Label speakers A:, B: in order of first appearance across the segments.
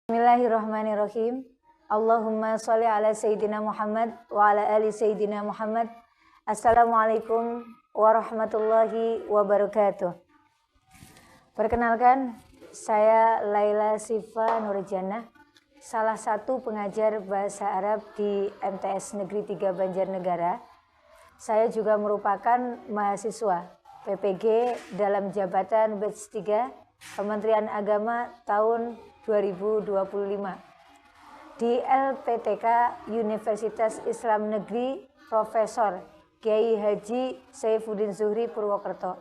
A: Bismillahirrahmanirrahim. Allahumma sholli ala Sayyidina Muhammad wa ala ali Sayyidina Muhammad. Assalamualaikum warahmatullahi wabarakatuh. Perkenalkan, saya Laila Sifa Nurjannah, salah satu pengajar bahasa Arab di MTS Negeri 3 Banjarnegara. Saya juga merupakan mahasiswa PPG dalam jabatan batch 3 Kementerian Agama tahun 2025 di LPTK Universitas Islam Negeri Profesor Kiai Haji Saifuddin Zuhri Purwokerto.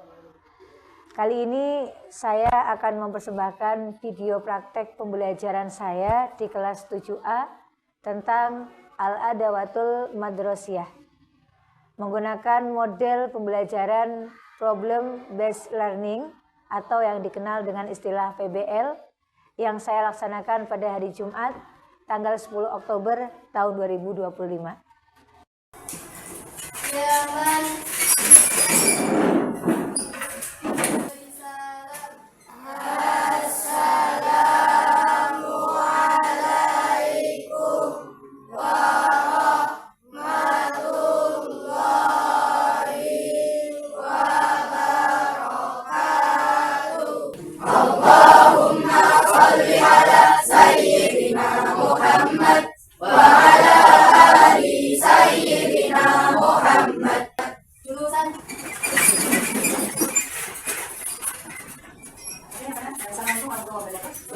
A: Kali ini saya akan mempersembahkan video praktek pembelajaran saya di kelas 7A tentang Al-Adawatul Madrasiyah menggunakan model pembelajaran Problem Based Learning atau yang dikenal dengan istilah PBL yang saya laksanakan pada hari Jumat tanggal 10 Oktober tahun 2025.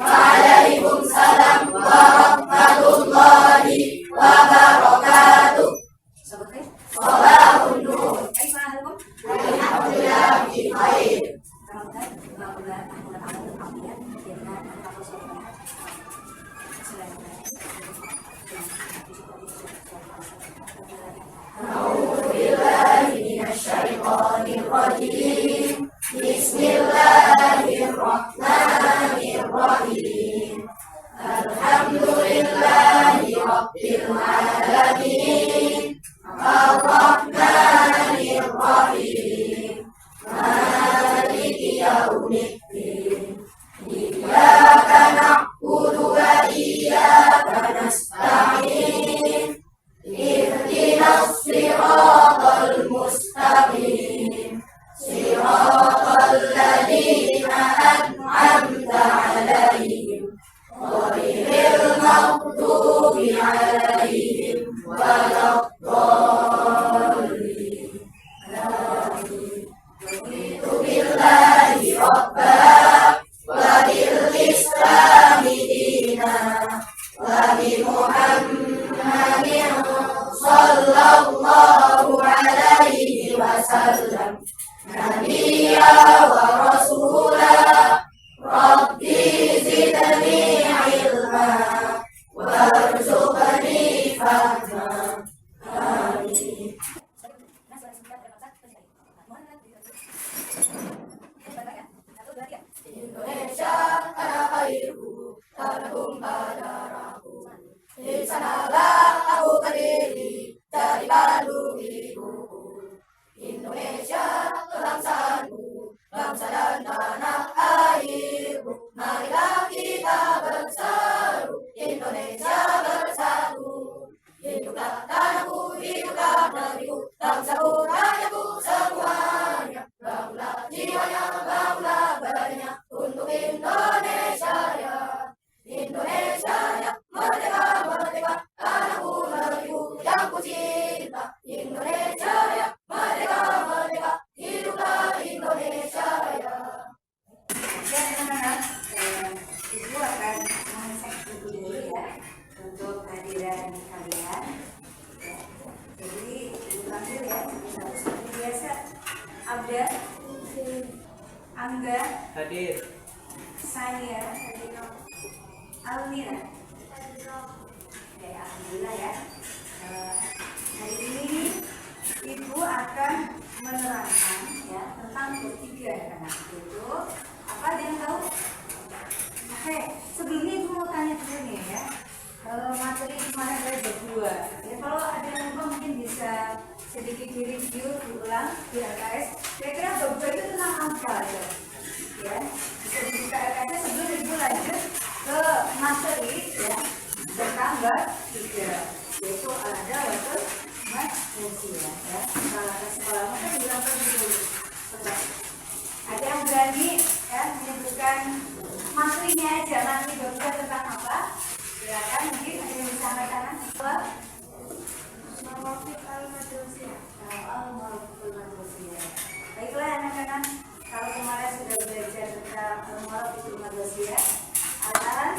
B: Waalaikumsalam warahmatullahi wabarakatuh. Sholahun nur. Alhamdulillah bi khair. A'udzubillahi minasyaitonir rajim. Bismillahirrahmanirrahim. Alhamdulillahi rabbil alamin. Ar-Rahmanir Rahim. Maliki yaumiddin. Iyyaka na'budu wa iyyaka nasta'in. Ihdinas siratal mustaqim. Siratal ladzina an'amta 'alaihim ghairil maghdubi 'alaihim waladdallin. Raditu billahi rabban wa bil islami dinan wa bi Muhammadin sallallahu alaihi wasallam nabiyya wa rasulah. Rabbi zidni ilma warzuqni fahma. Amin. Indonesia tanah airku, tanah tumpah darahku. Di sanalah aku berdiri dari batu ibuku. Indonesia bangsaku, bangsa dan tanah airku. Marilah kita berseru, Indonesia bersatu. Hiduplah tanahku, hiduplah negeriku, bangsaku, rakyatku semuanya. Bangunlah jiwanya, bangunlah badannya untuk Indonesia ya. Indonesia ya, merdeka, merdeka, tanahku, negeriku yang ku cinta. Indonesia ya, merdeka, merdeka, hiduplah Indonesia ya.
A: Oke anak-anak, Ibu akan mengecek dulu ya untuk kehadiran kalian. Ya. Jadi Ibu panggil ya satu seperti biasa. Abda, Angga,
C: Hadir.
A: saya, Almira. Oke, alhamdulillah ya. Hari ini Ibu akan menerangkan ya tentang ketiga anak-anak itu. Apa ada yang tahu? Oke, sebelumnya Ibu mau tanya dulu nih ya. Materi kemarin ada 2. Ya, kalau ada yang lupa mungkin bisa sedikit direview, diulang di LKS. Kira-kira bab 2 itu tentang apa ya? Ya, bisa dibuka LKS sebelum Ibu lanjut ke materi berani ya menyebutkan matrinya aja, matri Garuda tentang apa? Silakan, mungkin ada yang bisa angkat tangan. Apa?
B: Mawaqif al-madrasiyah.
A: Al-Madrasiyah. Baiklah anak-anak, kalau kemarin sudah belajar tentang Al-Mawaqif al-Madrasiyah, sekarang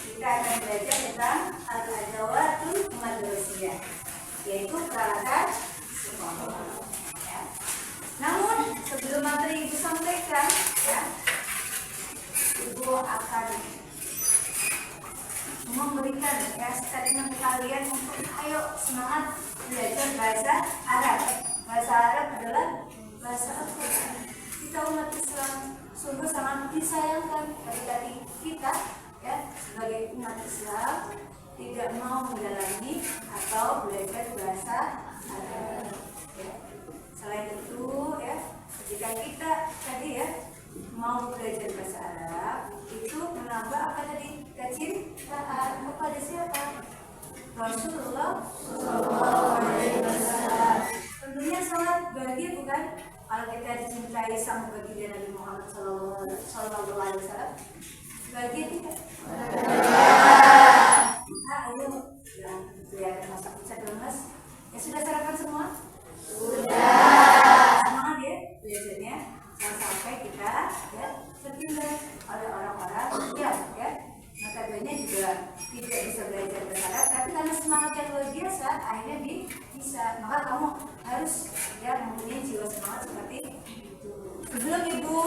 A: kita akan belajar tentang Al-Adawatul Madrasiyah, yaitu peralatan sekolah. Ya. Namun sebelum materi Ibu sampaikan, ya, Ibu akan memberikan ya statement kalian untuk ayo semangat belajar bahasa Arab. Bahasa Arab adalah bahasa Al-Quran. Kita umat Islam sungguh sangat disayangkan ketika kita ya sebagai umat Islam tidak mau mendalami atau belajar bahasa Arab. Ya. Selain itu ya ketika kita tadi ya mau belajar bahasa Arab itu menambah apa tadi kecintaan kepada siapa? Rasulullah SAW. Tentunya sangat bahagia bukan kalau kita dicintai sama baginda Nabi Muhammad SAW. Bahagia tidak? Ayo kelihatan masa pusat dong mas. Ya sudah sarapan semua? Sudah. Semangat ya belajarnya. Jangan sampai kita ya tertinggal oleh orang-orang yang ya notabene juga tidak bisa belajar bahasa Arab, tapi karena semangat yang luar biasa akhirnya bisa. Maka kamu harus ya mempunyai jiwa semangat seperti itu. Sebelum Ibu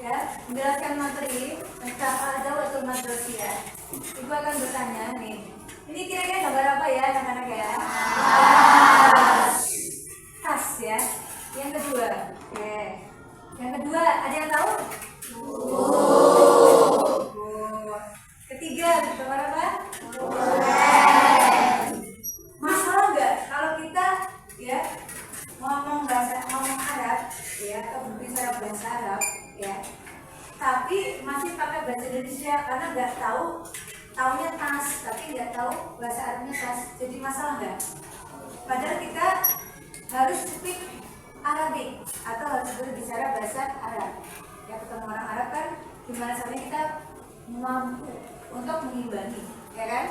A: ya menjelaskan materi tentang Adawatul Madrasiyah, Ibu akan bertanya nih, ini kira-kira gambar apa ya anak-anak ya? Tas ya. Yang kedua, oke. Yang kedua, ada yang tahu? Ketiga, gambar apa? Masalah nggak kalau kita ya ngomong Arab ya atau berbicara bahasa Arab ya, tapi masih pakai bahasa Indonesia karena nggak taunya tas, tapi nggak tahu bahasa Arabnya tas. Jadi masalah nggak? Padahal kita harus speak Arabic atau harus berbicara bahasa Arab. Ya ketemu orang Arab kan gimana caranya kita mampu untuk mengimbangi, ya kan?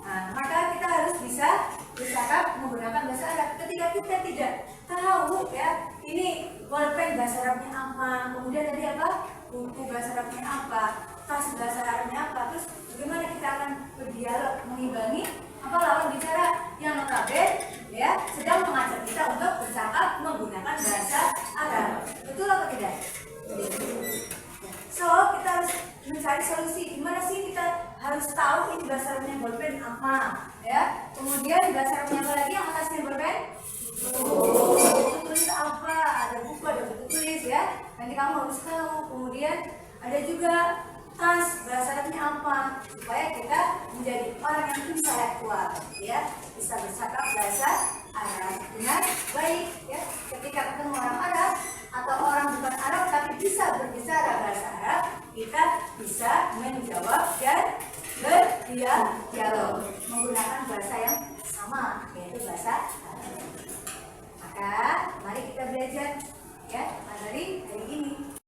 A: Nah, maka kita harus bisa bercakap menggunakan bahasa Arab. Ketika kita tidak tahu ya ini pulpen bahasa Arabnya apa, kemudian tadi apa buku bahasa Arabnya apa, tas bahasa Arabnya apa, terus bagaimana kita akan berdialog mengimbangi apa lawan bicara yang notabene ya sedang mengajak kita untuk bercakap menggunakan bahasa Arab. Betul apa tidak? So kita harus mencari solusi. Gimana sih kita harus tahu ini bahasa Arabnya bolpen apa ya? Kemudian bahasa Arabnya apa lagi yang atasnya bolpen? Buku tulis apa? Ada buku, ada buku tulis ya. Nanti kamu harus tahu. Kemudian ada juga tas bahasa Arabnya apa supaya kita menjadi orang yang intelektual ya, bisa bercakap bahasa Arab dengan baik ya. Ketika ketemu orang Arab atau orang bukan Arab tapi bisa berbicara bahasa Arab, kita bisa menjawab dan berdialog menggunakan bahasa yang sama, yaitu bahasa Arab. Maka mari kita belajar ya materi hari ini.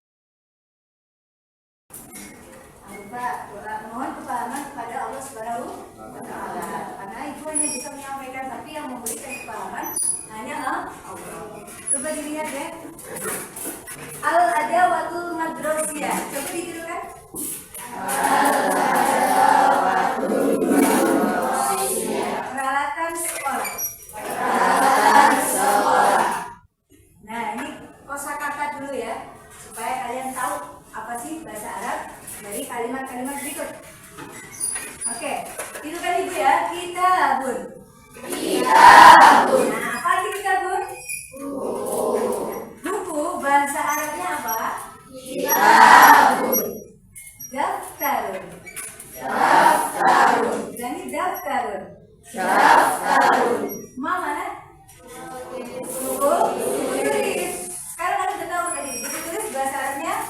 A: Mohon kepahaman kepada Allah Subhanahu wa Ta'ala. Karena Ibu hanya bisa menyampaikan, tapi yang memberikan kepahaman hanya Allah. Coba dilihat ya. Al-Adawatul Madrasiyah. Coba ditirukan. Al-Adawatul Madrasiyah. Peralatan sekolah. Peralatan sekolah. Nah, ini kosakata dulu ya, supaya kalian tahu apa sih bahasa Arab dari kalimat-kalimat berikut. Oke, itu kan Ibu ya, kitabun. Kitabun. Nah, apa arti kitabun? Buku bahasa Arabnya apa? Kitabun. Daftarun. Daftarun. Jadi daftarun. Daftarun. Mana? Buku tulis. Sekarang kan udah tahu tadi, buku tulis bahasa Arabnya?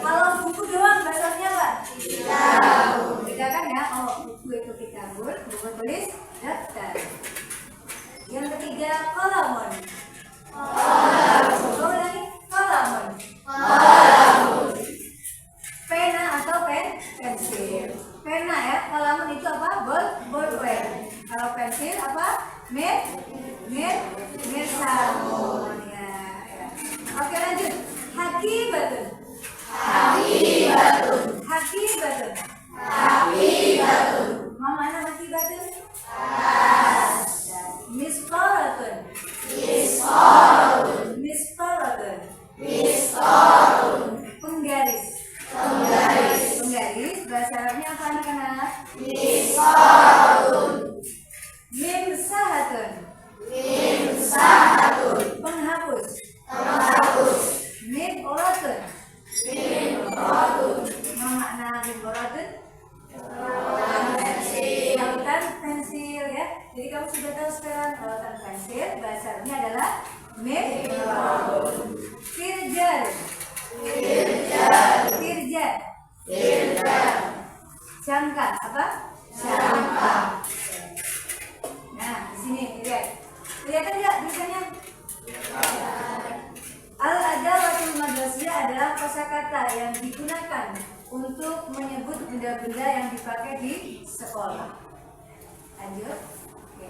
A: Kalau buku doang bahasa Arabnya apa? Kitabun. Bedakan ya, buku itu kitabun, buku tulis daftar. Yang ketiga kolamun. Kolamun. Coba lagi. mimbaratun? Apa makna mimbaratun? Lautan pensil ya. Jadi kamu sudah tahu sekarang lautan pensil bahasa Arabnya adalah mimbaratun. Firjar. Jangka apa? Jangka. Nah, di sini lihat. Kelihatan nggak tulisannya? Al-adawatul madrasiyah adalah kosakata yang digunakan untuk menyebut benda-benda yang dipakai di sekolah. Lanjut. Oke.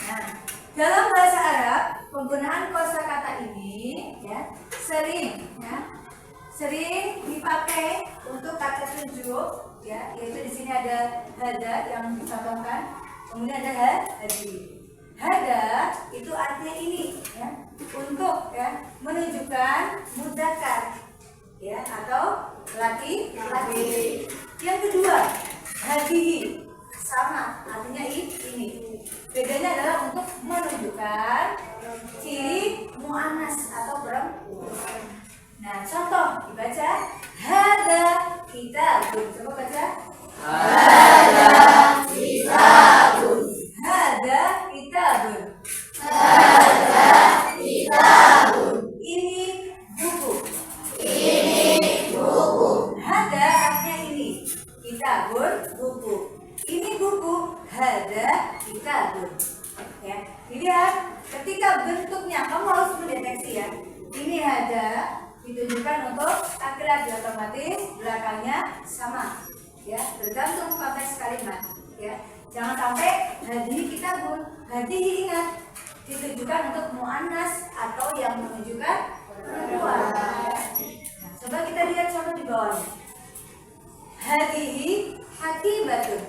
A: Nah, dalam bahasa Arab penggunaan kosakata ini ya sering dipakai untuk kata tunjuk ya, yaitu di sini ada hada yang dicontohkan, kemudian ada hadi. Hada itu artinya ini ya, untuk ya menunjukkan mudzakkar ya atau laki-laki. Yang kedua, hadihi sama artinya ini. Bedanya adalah untuk menunjukkan ciri muannas atau perempuan. Nah, contoh dibaca hada kitabun. Coba baca. Hada kitabun. Hada kitabun. Hada kitabun. Ini buku. Ini buku. Hada artinya ini. Kitabun buku. Ini buku. Hada kitabun. Ya, dilihat ketika bentuknya kamu harus mendeteksi ya. Ini hada ditunjukkan untuk laki-laki, otomatis belakangnya sama ya, tergantung konteks kalimat ya. Jangan sampai hadihi kitabun. Hadihi ingat ditujukan untuk muannas atau yang menunjukkan perempuan. Nah, coba kita lihat contoh di bawahnya. Hadihi hakibatun.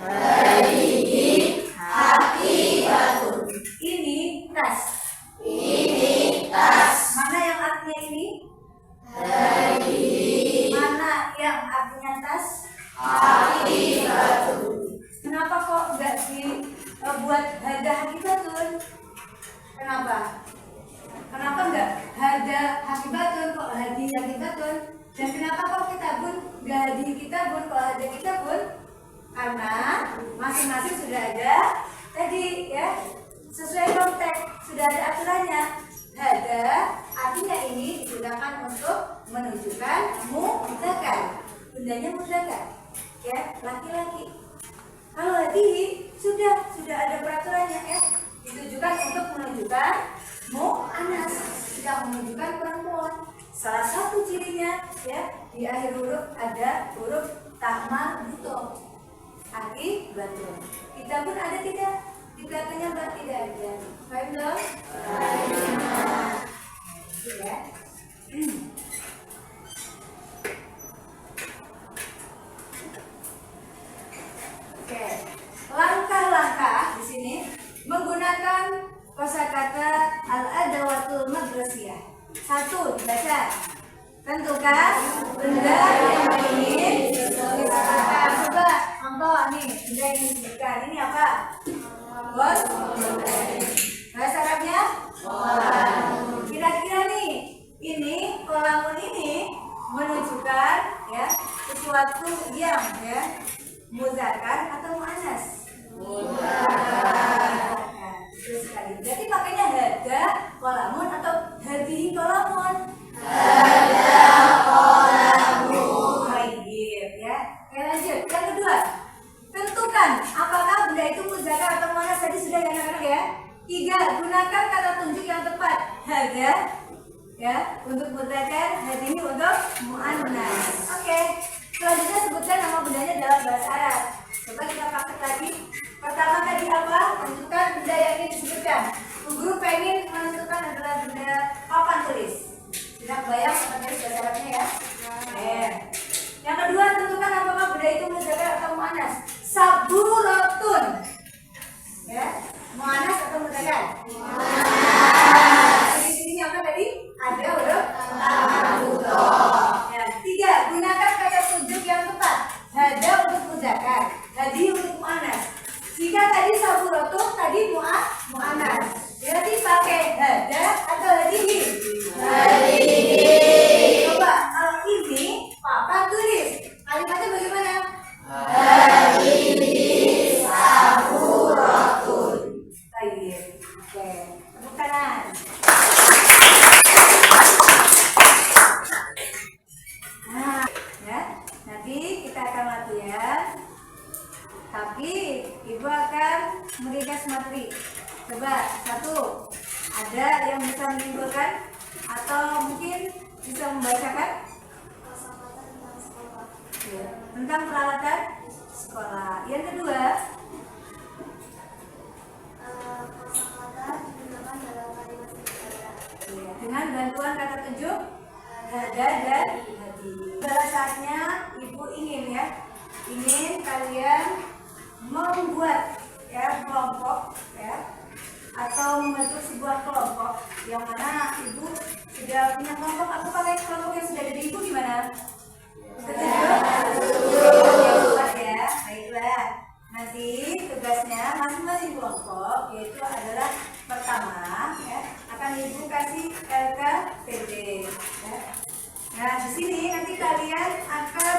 A: Hadihi hakibatun. Ini tas. Ini tas. Mana yang artinya ini? Hadihi. Mana yang artinya tas? Hakibatun. Kenapa kok enggak dibuat hada hakibatun? Kenapa? Kenapa enggak hada hakibatun kok hadi hakibatun? Dan kenapa kok kitabun enggak hadi kitabun kok hada kitabun? Karena masing-masing sudah ada tadi ya, sesuai konteks sudah ada aturannya. Hada artinya ini digunakan untuk menunjukkan mudzakkar, bendanya mudzakkar ya, laki-laki. Kalau hadihi sudah ada peraturannya ya, ditujukan untuk menunjukkan muannas, tidak menunjukkan perempuan. Salah satu cirinya ya, di akhir huruf ada huruf tahmal buto. Akibatun. Kita pun ada tidak? Di belakangnya mbak tidak ada. Paham dong? Ya. Oke. Langkah-langkah di sini menggunakan kosakata al-adawatul madrasiyah. 1 dibaca. Tentukan benda yang ingin disebutkan. Coba contoh nih, benda yang ingin disebutkan. Ini apa? Bos. Bahasa Arabnya? Kira-kira nih, ini kolamun ini menunjukkan ya sesuatu yang ya mudzakkar atau muannas? Mudzakkar. Terus sekali. Berarti pakainya hada kolamun atau hadihi kolamun? Hada kolamun. Baik ya. Oke, lanjut. Yang kedua, tentukan apakah benda itu mudzakkar atau muannas. Tadi sudah ya anak-anak ya. 3, gunakan kata tunjuk yang tepat. Hada ya untuk mudzakkar, hadihi untuk muannas. Oke. Selanjutnya sebutkan nama bendanya dalam bahasa Arab. Coba kita praktek lagi. Pertama tadi apa? Tentukan benda yang ingin disebutkan. Guru pengen menentukan adalah benda papan tulis. Tidak bayang papan tulis bahasa Arabnya ya. Yang kedua, tentukan apakah benda itu mudzakkar atau muannas. Saburatun. Ya, muannas atau mudzakkar? Muannas. Di sini apa tadi? Ada huruf buto. Ya, 3, gunakan kata tunjuk yang tepat. Hada untuk mudzakkar, hadi untuk muannas. Jika tadi saburatun tadi muannas, berarti pakai hada atau hadihi? tunjuk hada dan hadi. Adalah saatnya ibu ingin kalian membuat kelompok atau membentuk sebuah kelompok yang mana ibu sudah punya kelompok. Aku pakai kelompok yang sudah ada di ibu gimana? Ya, baiklah. Nanti tugasnya masing-masing kelompok yaitu adalah pertama akan ibu kasih LKPD. Nah di sini nanti kalian akan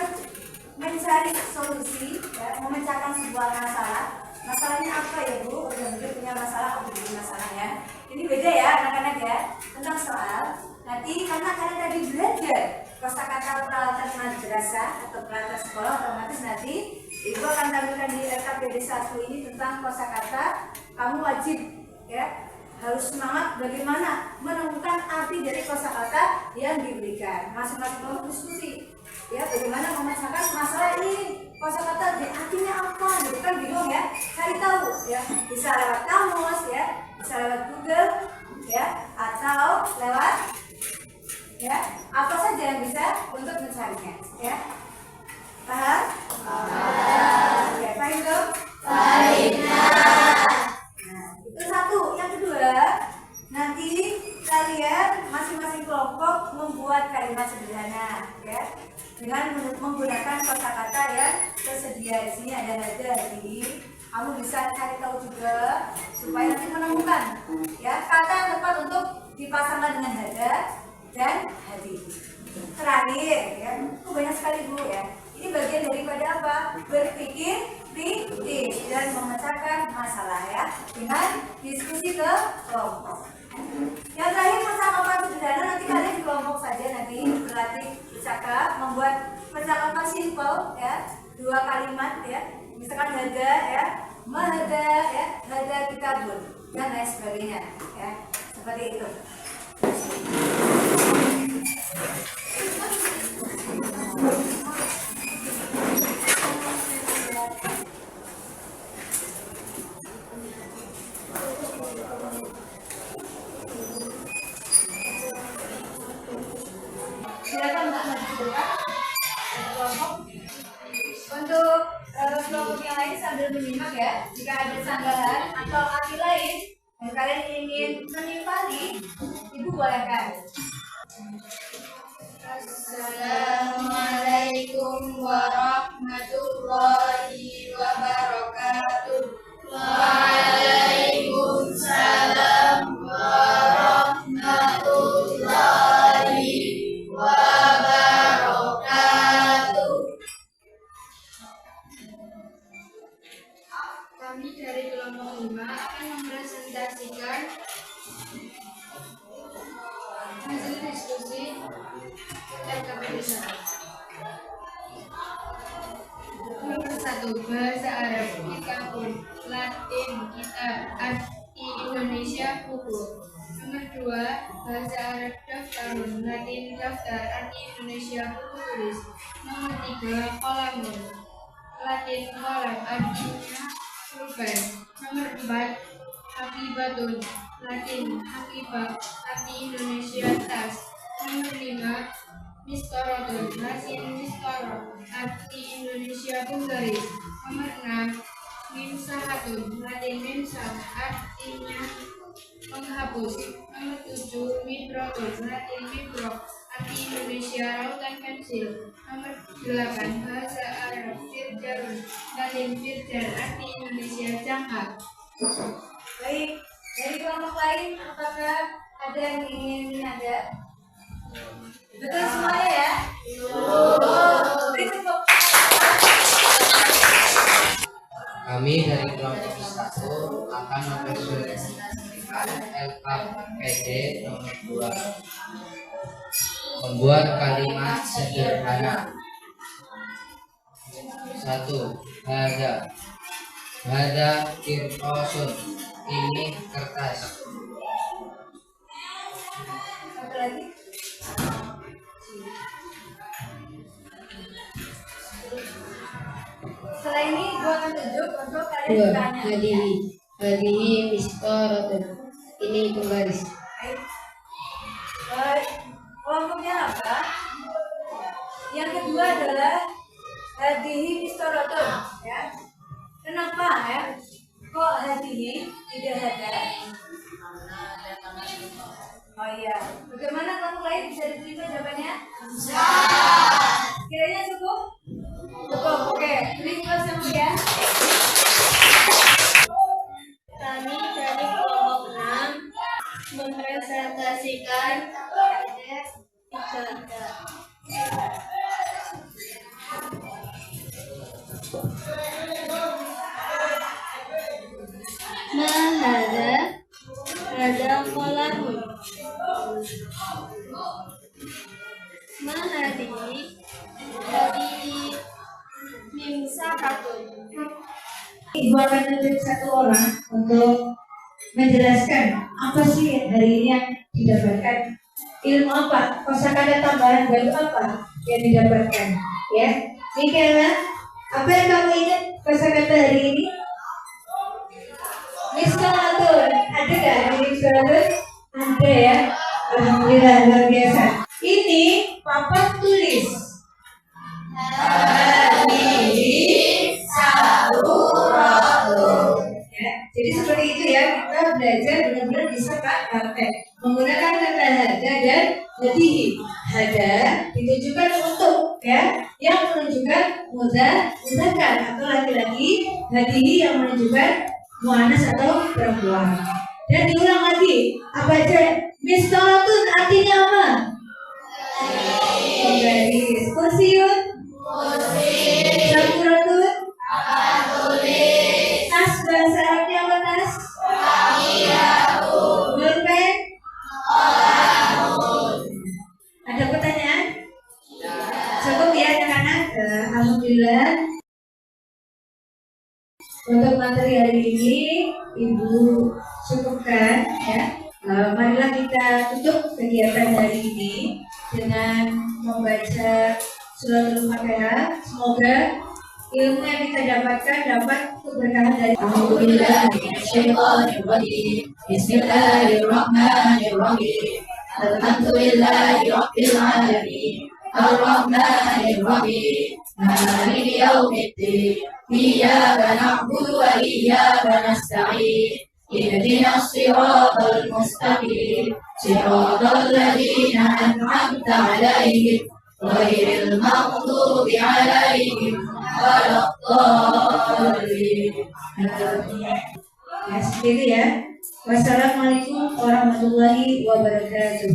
A: mencari solusi, memecahkan sebuah masalah. Masalahnya apa ya Bu? Udah punya masalah, masalahnya. Ini beda ya anak-anak ya tentang soal. Nanti karena kalian tadi belajar kosakata peralatan madrasah atau peralatan sekolah, otomatis nanti ibu akan tampilkan di LKPD 1 ini tentang kosakata. Kamu wajib harus semangat bagaimana menemukan arti dari kosakata yang diberikan. Masing-masing kelompok diskusi bagaimana memecahkan masalah ini. Kosakata artinya apa? Gitu kan bingung cari tahu bisa lewat kamus bisa lewat Google atau lewat apa saja yang bisa untuk mencarinya paham? Paham dong? Nah, itu satu. Yang kedua, nanti kalian masing-masing kelompok membuat kalimat sederhana dengan menggunakan kosakata yang tersedia. Di sini ada hada, hadi. Kamu bisa cari tahu juga supaya nanti menemukan kata yang tepat untuk dipasangkan dengan hada dan hadi. Terakhir banyak sekali Bu ini bagian daripada apa? Berpikir kritis dan memecahkan masalah dengan diskusi ke kelompok. Yang terakhir percakapan sederhana, nanti kalian di kelompok saja nanti berlatih bercakap, membuat percakapan simpel 2 kalimat misalkan hada mahada hada kitabun dan lain sebagainya seperti itu. Silakan Mbak maju ke depan. Kelompok untuk kelompok yang lain sambil menyimak jika ada sanggahan atau arti lain yang kalian ingin menimpali, ibu bolehkan.
B: Assalamualaikum warahmatullahi wabarakatuh. Waalaikumsalam warahmatullahi wabarakatuh. Kami dari kelompok 5 akan mempresentasikan hasil diskusi LKPD 1. Nomor 1, bahasa Arab kitabun, Latin kitab, arti Indonesia buku. Nomor 2, bahasa Arab daftarun, Latin daftar, arti Indonesia buku tulis. Nomor 3, kolamun, Latin kolam, artinya pulpen. Nomor 4, hakibatun, Latin hakibah, arti Indonesia tas. Nomor 5, mistorotun, Latin mistoro, arti Indonesia penggaris. Nomor 6, mimsahatun, Latin mimsah, artinya menghapus. Nomor 7, mibrotun, Latin mibro, arti Indonesia lautan pensil. Nomor 8, bahasa Arab firjarun, Latin firjar, arti Indonesia jangkar.
A: Baik, dari kelompok lain apakah ada yang ingin ada? Betul semuanya ya? Beri tepuk.
C: Kami dari kelompok 1 akan mempresentasikan LKPD nomor 2. Membuat kalimat sederhana. 1. Hada kirtosun, ini kertas.
A: Satu lagi. Setelah ini gua akan tunjuk untuk kalian bertanya.
D: Hadihi mistorotun, ini penggaris.
A: Baik. punya apa? Yang kedua adalah hadihi mistoratun, ya. Kenapa ya? Kok hadihi tidak ada? Oh iya. Bagaimana kamu lain bisa diterima jawabannya? Kiranya cukup? Cukup. Oke. Terima kasih ya.
B: Kami dari kelompok 6 mempresentasikan ada kolamun mahadi mimsakatun.
A: Ibu akan menunjuk satu orang untuk menjelaskan apa sih hari ini yang didapatkan, ilmu apa, kosakata tambahan baru apa yang didapatkan, ya. Mikaela, apa yang kamu ingat kosakata hari ini? Mistoratun, ada nggak hari ini mistoratun? Ada ya, alhamdulillah luar biasa. Ini papa tulis. Ya, jadi seperti itu ya, kita belajar benar-benar bisa praktek menggunakan kata hada dan hadihi. Hada ditujukan untuk ya, yang menunjukkan mudzakkar atau laki-laki, hadihi yang menunjukkan muannas atau perempuan. Dan diulang lagi, apa aja? Mistoratun artinya apa? Penggaris. Kursiun? Sakuratun? Tas bahasa Arabnya apa tas? Pulpen? Ada pertanyaan? Cukup ya anak-anak. Alhamdulillah. Untuk materi hari ini Ibu cukupkan ya. Marilah kita tutup kegiatan hari ini dengan membaca suratul Fatihah. Semoga ilmu yang kita dapatkan dapat keberkahan dari
D: Alhamdulillah. Bismillahirrahmanirrahim. Alhamdulillahi Rabbil Alamin. Ar-Rahmanir-Rahim. Maliki yaumiddin. Iyyaka na'budu wa iyyaka nasta'in. اهدنا الصراط المستقيم صراط الذين أنعمت عليهم غير المغضوب عليهم ولا الضالين.
A: Ya, sendiri ya. Wassalamualaikum warahmatullahi wabarakatuh.